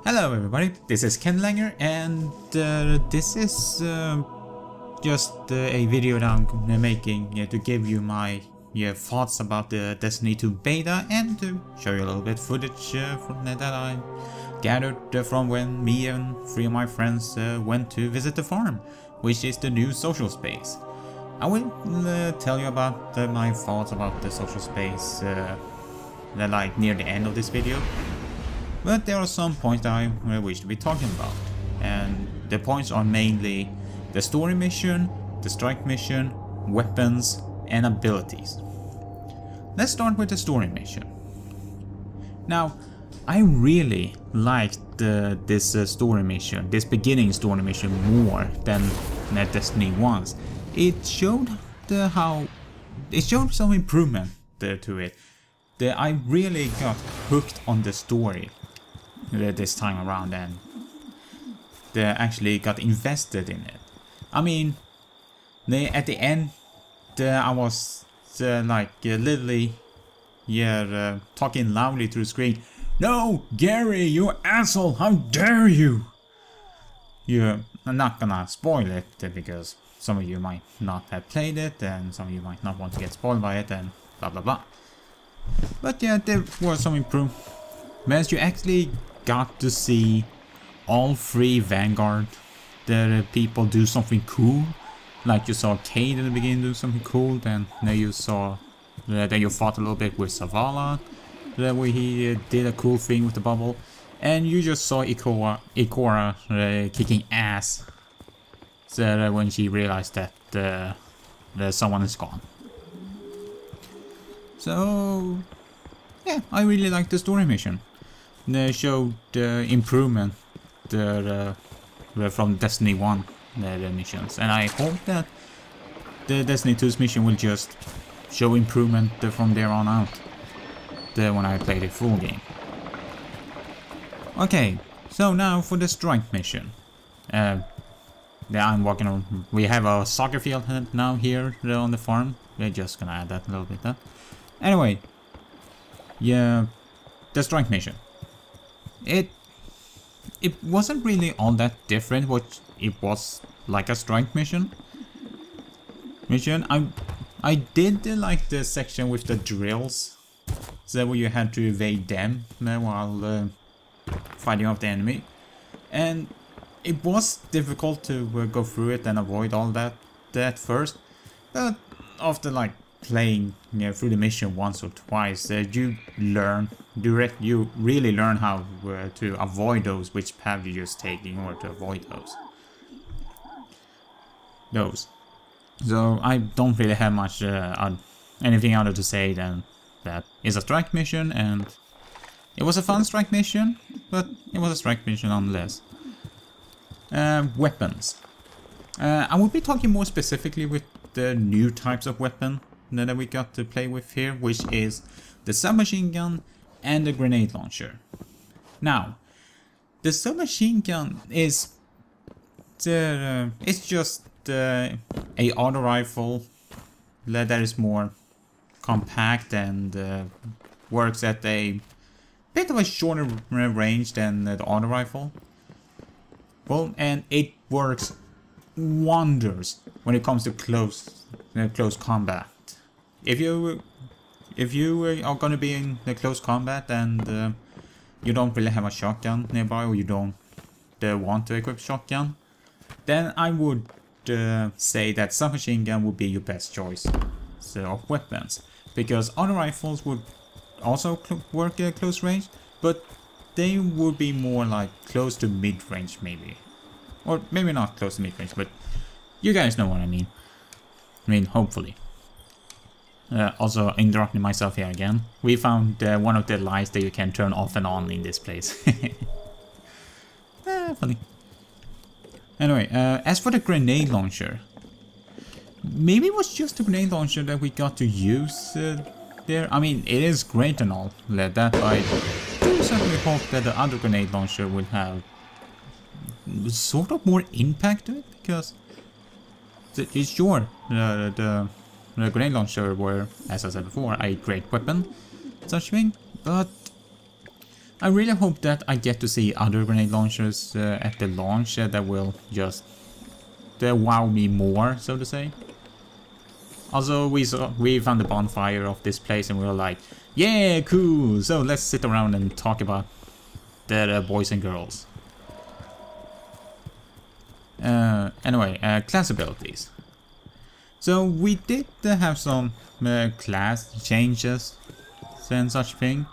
Hello everybody, this is Ken Langer and this is just a video that I'm making to give you my thoughts about the Destiny 2 beta and to show you a little bit footage from that I gathered from when me and 3 of my friends went to visit the farm, which is the new social space. I will tell you about my thoughts about the social space like near the end of this video. But there are some points that I wish to be talking about, and the points are mainly the story mission, the strike mission, weapons, and abilities. Let's start with the story mission. Now, I really liked this story mission, this beginning story mission more than Destiny 1's. It showed some improvement to it. I really got hooked on the story this time around and they actually got invested in it. I mean, at the end I was literally talking loudly to the screen, "No, Gary, you asshole, how dare you!" I'm not gonna spoil it because some of you might not have played it and some of you might not want to get spoiled by it and blah blah blah. But yeah, there was some improvements. You actually got to see all 3 Vanguard people do something cool. Like you saw Cade in the beginning do something cool, then you saw then you fought a little bit with Zavala, where he did a cool thing with the bubble, and you just saw Ikora kicking ass when she realized that someone is gone. So yeah, I really liked the story mission. They showed improvement from Destiny 1 the missions, and I hope that the Destiny 2's mission will just show improvement from there on out when I play the full game. Okay, so now for the strike mission. I'm walking on. We have a soccer field now here on the farm. We're just gonna add that a little bit there. Anyway, yeah, the strike mission. It wasn't really all that different. What it was like a strike mission. I did like the section with the drills, so where you had to evade them while fighting off the enemy, and it was difficult to go through it and avoid all that at first, but after playing through the mission once or twice, you really learn how to avoid those, which path you just take in order to avoid those. So I don't really have much anything other to say than that it's a strike mission, and it was a fun strike mission, but it was a strike mission nonetheless. Weapons. I will be talking more specifically with the new types of weapon that we got to play with here, which is the submachine gun and the grenade launcher. Now, the submachine gun is it's just a auto rifle that is more compact and works at a bit of a shorter range than the auto rifle. Well, and it works wonders when it comes to close combat. If you are gonna be in the close combat and you don't really have a shotgun nearby, or you don't want to equip shotgun, then I would say that submachine gun would be your best choice of weapons, because auto rifles would also work at close range, but they would be more like close to mid-range maybe, or maybe not close to mid-range, but you guys know what I mean. Hopefully. Also interrupting myself here again. We found one of the lights that you can turn off and on in this place. Funny. Anyway, as for the grenade launcher, maybe it was just the grenade launcher that we got to use there. I mean, it is great and all that, but I do certainly hope that the other grenade launcher will have sort of more impact to it, because it's sure the grenade launcher were, as I said before, a great weapon, such thing, but I really hope that I get to see other grenade launchers at the launch that will just wow me more, so to say. Also, we found the bonfire of this place and we were like, yeah, cool, so let's sit around and talk about the boys and girls. Anyway, class abilities. So we did have some class changes and such thing,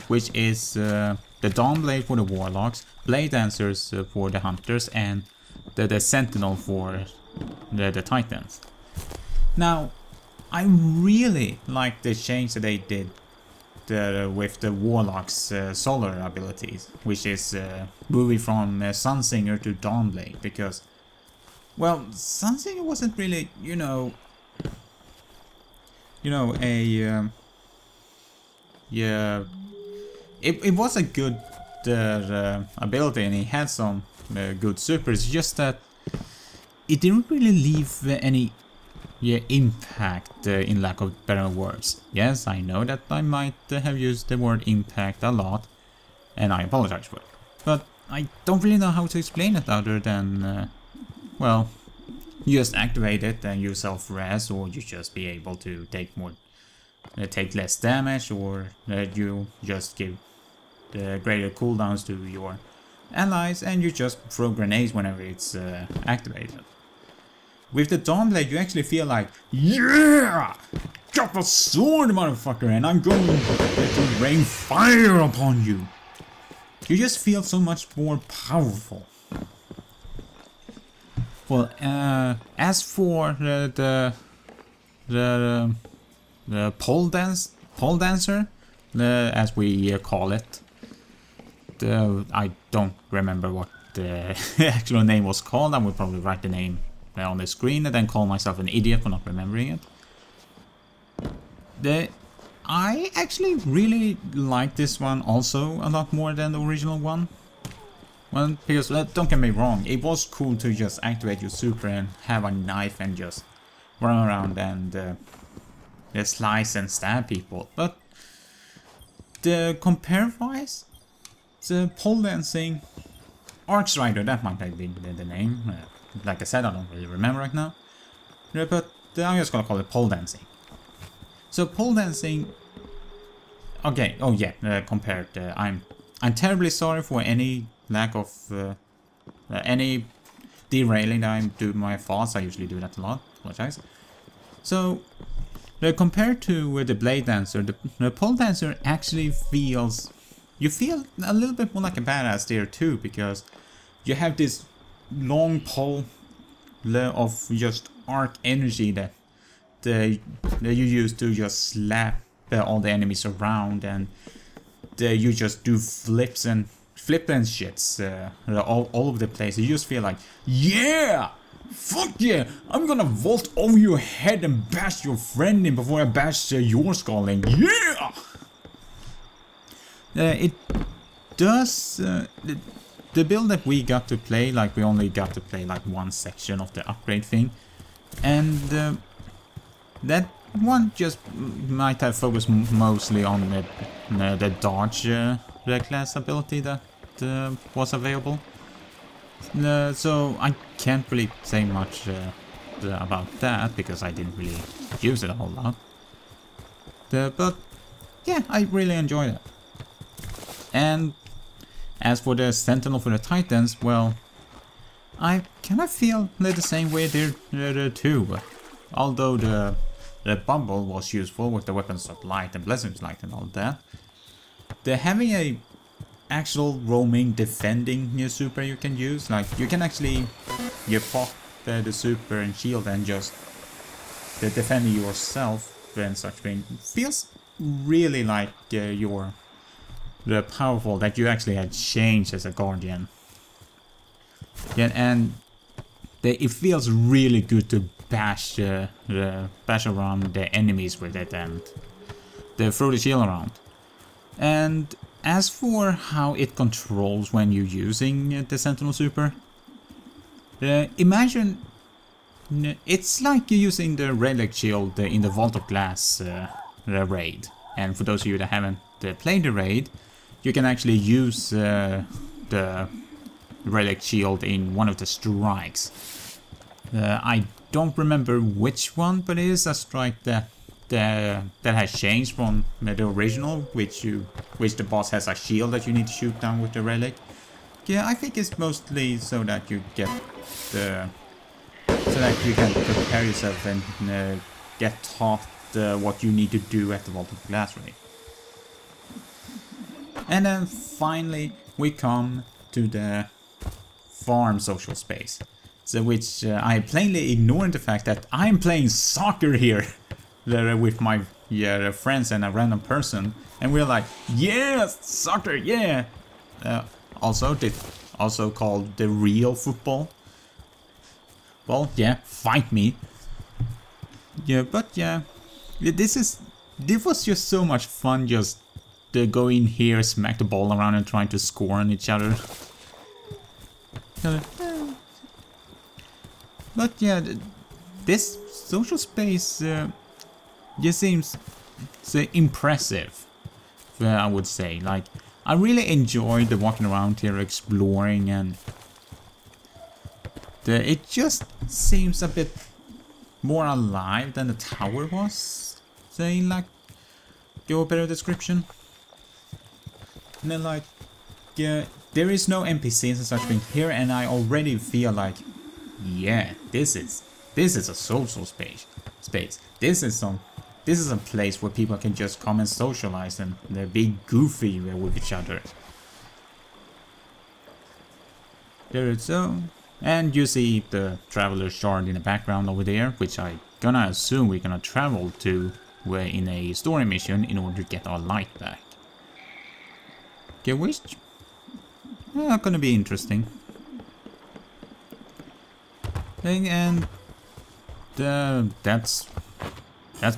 which is the Dawnblade for the Warlocks, Blade Dancers for the Hunters, and the Sentinel for the Titans. Now, I really like the change that they did with the Warlock's solar abilities, which is moving from Sunsinger to Dawnblade, because, well, Sunsinger wasn't really, it was a good ability and he had some good supers, just that it didn't really leave any impact, in lack of better words. Yes, I know that I might have used the word impact a lot, and I apologize for it. But I don't really know how to explain it other than, well, you just activate it and you self-res, or you just be able to take less damage, or you just give the greater cooldowns to your allies, and you just throw grenades whenever it's activated. With the Dawnblade, you actually feel like, yeah! Drop a sword, motherfucker, and I'm going to rain fire upon you! You just feel so much more powerful. Well, as for the pole dancer, as we call it, I don't remember what the actual name was called. I would probably write the name on the screen and then call myself an idiot for not remembering it. I actually really like this one also a lot more than the original one. Well, because don't get me wrong, it was cool to just activate your super and have a knife and just run around and slice and stab people. But the compare-wise, the pole dancing, Archrider, that might have been the name. Like I said, I don't really remember right now. But I'm just gonna call it pole dancing. So pole dancing, okay. Oh yeah, compared. I'm terribly sorry for any lack of any derailing that I do my thoughts. I usually do that a lot. Apologize. So compared to the Blade Dancer, the pole dancer actually feels. You feel a little bit more like a badass there too, because you have this long pole of just arc energy that you use to just slap all the enemies around, and you just do flips and shits all over the place. You just feel like, yeah, fuck yeah, I'm gonna vault over your head and bash your friend in before I bash your skull in. Yeah. It does. The build that we got to play, like we only got to play like one section of the upgrade thing, and that one just might have focused mostly on the dodge class ability that was available. So I can't really say much about that because I didn't really use it a whole lot. But yeah, I really enjoyed it. And as for the Sentinel for the Titans, well, I kind of feel the same way there too. Although the bubble was useful with the Weapons of Light and Blessings Light and all that, having a actual roaming defending super you can use, like you can actually pop the super and shield and just defend yourself and such thing, feels really like you're the powerful, that you actually had changed as a guardian. Yeah, and it feels really good to bash around the enemies with it and throw the shield around. And as for how it controls when you're using the Sentinel super, imagine it's like you're using the Relic Shield in the Vault of Glass raid. And for those of you that haven't played the raid, you can actually use the relic shield in one of the strikes. I don't remember which one, but it is a strike that has changed from the original, which the boss has a shield that you need to shoot down with the relic. Yeah, I think it's mostly so that you get so that you can prepare yourself and get taught what you need to do at the Vault of Glass Ray. And then finally we come to the farm social space, so which I plainly ignored the fact that I'm playing soccer here with my friends and a random person, and we're like, yeah, soccer, yeah. Also called the real football. Well, yeah, fight me. Yeah, but yeah, this was just so much fun, just to go in here, smack the ball around and trying to score on each other. But yeah, this social space just seems so impressive, I would say. Like, I really enjoyed the walking around here, exploring, and it just seems a bit more alive than the tower was, saying, like, give a better description. And then, like, yeah, there is no NPCs and such thing here, and I already feel like, yeah, this is a social space. This is a place where people can just come and socialize and be goofy with each other. There it's so. And you see the Traveler's Shard in the background over there, which I gonna assume we're gonna travel to in a story mission in order to get our light back. Okay, which gonna be interesting. And that's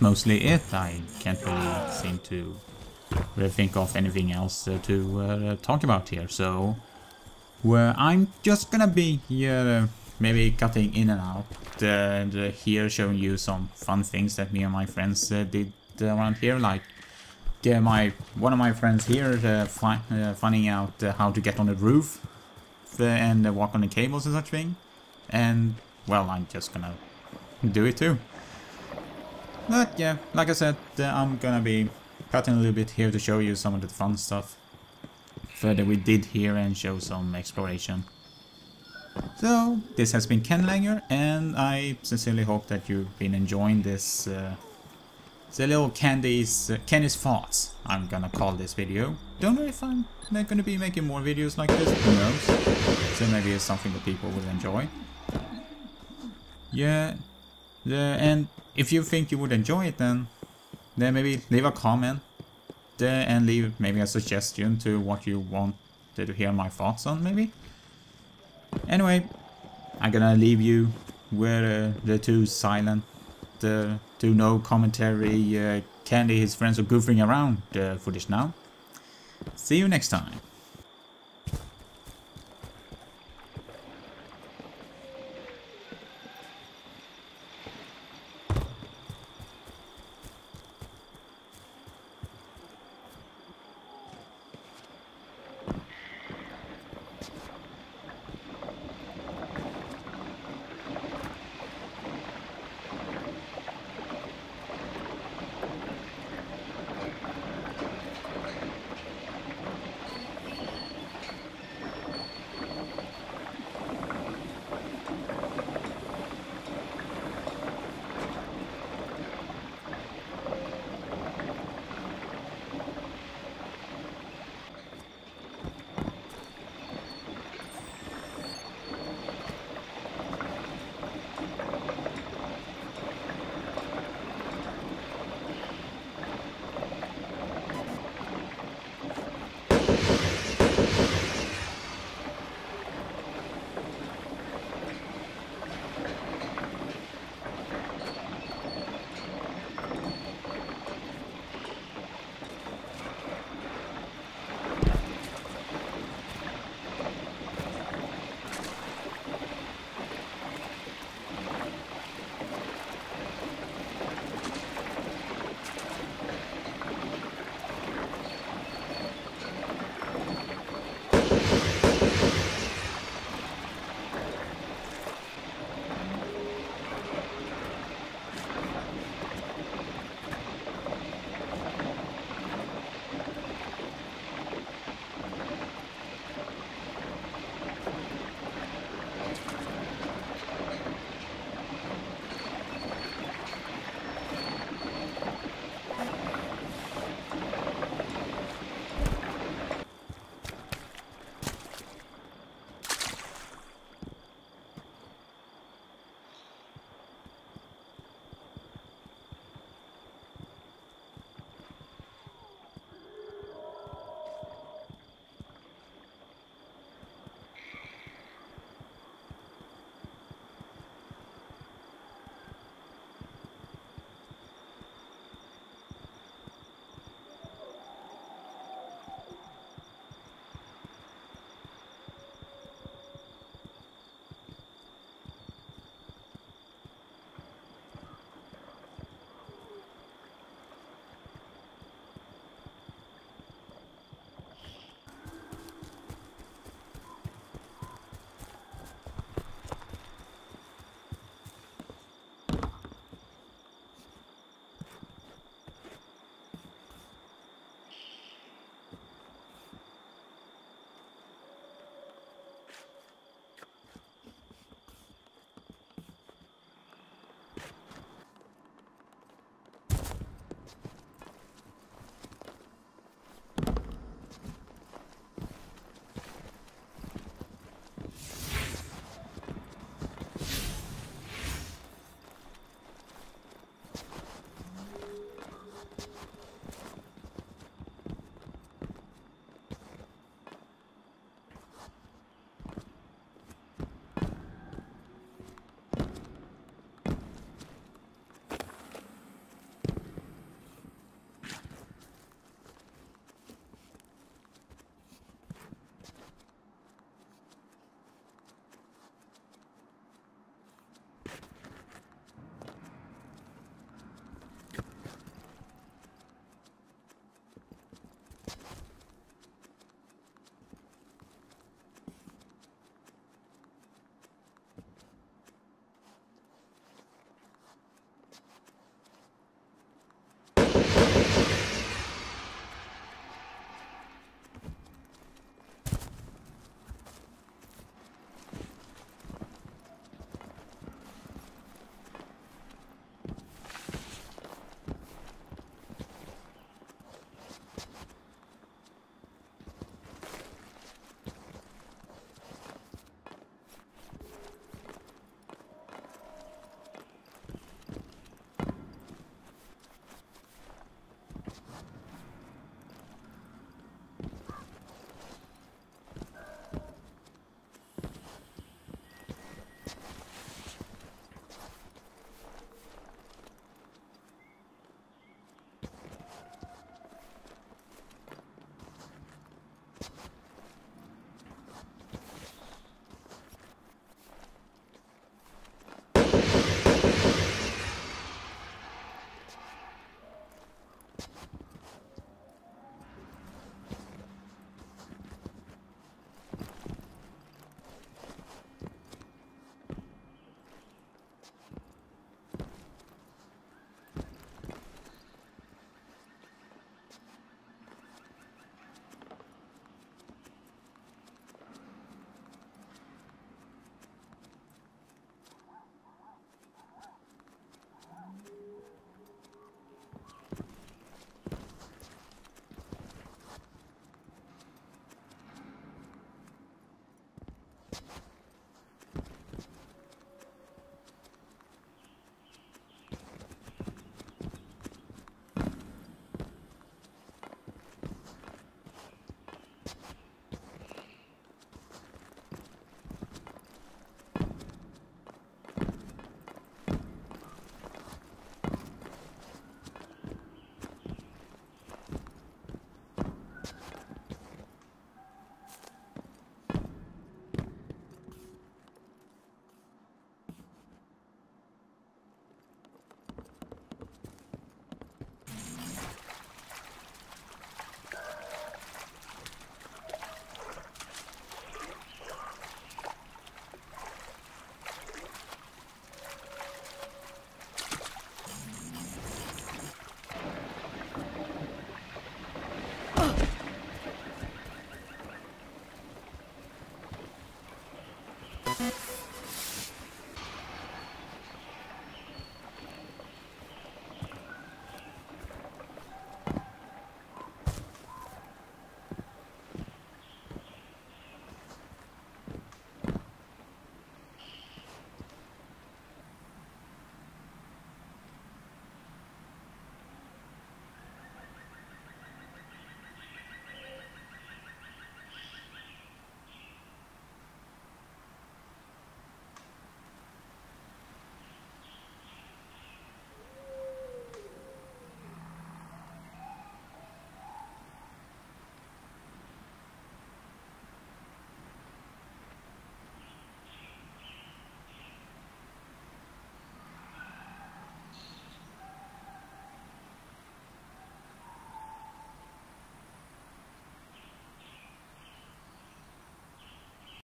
mostly it. I can't really seem to think of anything else to talk about here. So I'm just gonna be here, maybe cutting in and out here, showing you some fun things that me and my friends did around here. Like one of my friends here finding out how to get on the roof and walk on the cables and such thing. And well, I'm just gonna do it too. But yeah, like I said, I'm gonna be cutting a little bit here to show you some of the fun stuff that we did here and show some exploration. So this has been Ken Langer, and I sincerely hope that you've been enjoying this the little Kenny's thoughts, I'm gonna call this video. Don't know if I'm gonna be making more videos like this, who knows. So maybe it's something that people will enjoy. Yeah, and if you think you would enjoy it, then maybe leave a comment and leave maybe a suggestion to what you want to hear my thoughts on, maybe. Anyway, I'm gonna leave you with the two silent, to no commentary, Candy, his friends are goofing around footage now. See you next time.